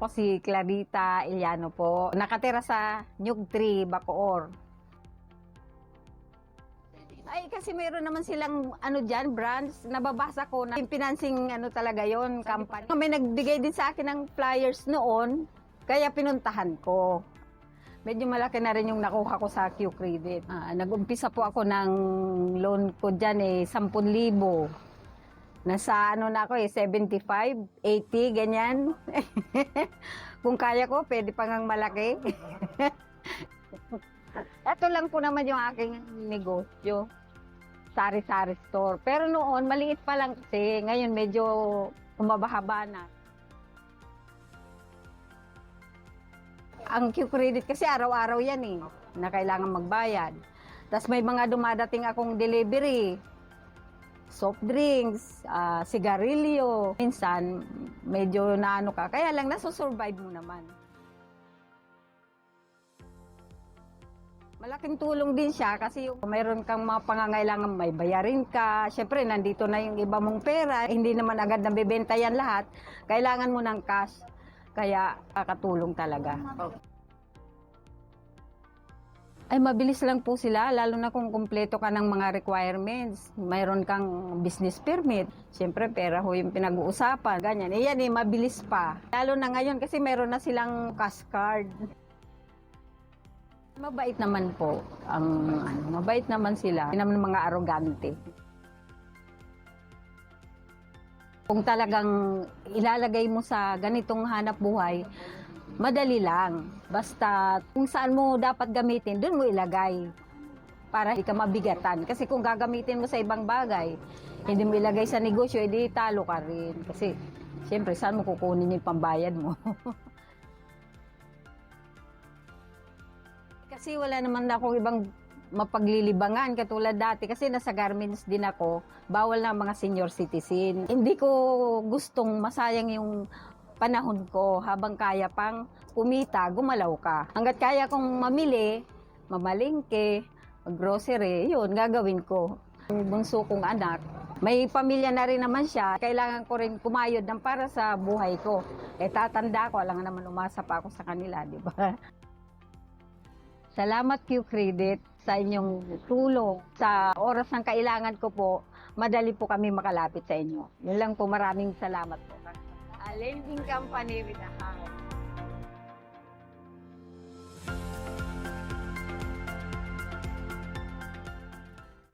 Ako si Clarita Iliano po. Nakatira sa Nyug 3, Bacoor. Ay, kasi mayroon naman silang dyan, brands. Nababasa ko na yung financing talaga yon company. May nagbigay din sa akin ng flyers noon, kaya pinuntahan ko. Medyo malaki na rin yung nakuha ko sa Q-Credit. Nag-umpisa po ako ng loan ko dyan 10,000. Nasa na ako 75, 80, ganyan. Kung kaya ko, pwede pa ngang malaki. Ito lang po naman yung aking negosyo. Sari-sari store. Pero noon, maliit pa lang kasi. Ngayon, medyo umabahaba na. Ang Q-Credit kasi araw-araw yan na kailangan magbayad. Tapos may mga dumadating akong delivery. Soft drinks, sigarilyo. Minsan, medyo ka. Kaya lang, nasusurvive mo naman. Malaking tulong din siya kasi mayroon kang mga pangangailangan, may bayarin ka. Siyempre, nandito na yung iba mong pera. Hindi naman agad nabibenta yan lahat. Kailangan mo ng cash. Kaya, kakatulong talaga. Ay, mabilis lang po sila, lalo na kung kumpleto ka ng mga requirements. Mayroon kang business permit. Siyempre, pera ho yung pinag-uusapan. Ganyan. Yan mabilis pa. Lalo na ngayon kasi mayroon na silang cash card. Mabait naman po. Mabait naman sila. Hindi naman mga arogante. Kung talagang ilalagay mo sa ganitong hanap buhay, madali lang. Basta kung saan mo dapat gamitin, doon mo ilagay. Para hindi ka mabigatan. Kasi kung gagamitin mo sa ibang bagay, hindi mo ilagay sa negosyo, edi talo ka rin. Kasi, siyempre, saan mo kukunin yung pambayad mo? Kasi wala naman akong ibang mapaglilibangan katulad dati. Kasi nasa garments din ako, bawal na mga senior citizen. Hindi ko gustong masayang yung panahon ko habang kaya pang kumita, gumalaw ka. Hanggat kaya kong mamili, mamalingke, grocery, yun, gagawin ko. Yung bunso kong anak, may pamilya na rin naman siya. Kailangan ko rin kumayod ng para sa buhay ko. Tatanda ko, alam naman umasa pa ako sa kanila, di ba? Salamat Q-Credit sa inyong tulong. Sa oras ng kailangan ko po, madali po kami makalapit sa inyo. Yun lang po, maraming salamat po. A lending company with a heart.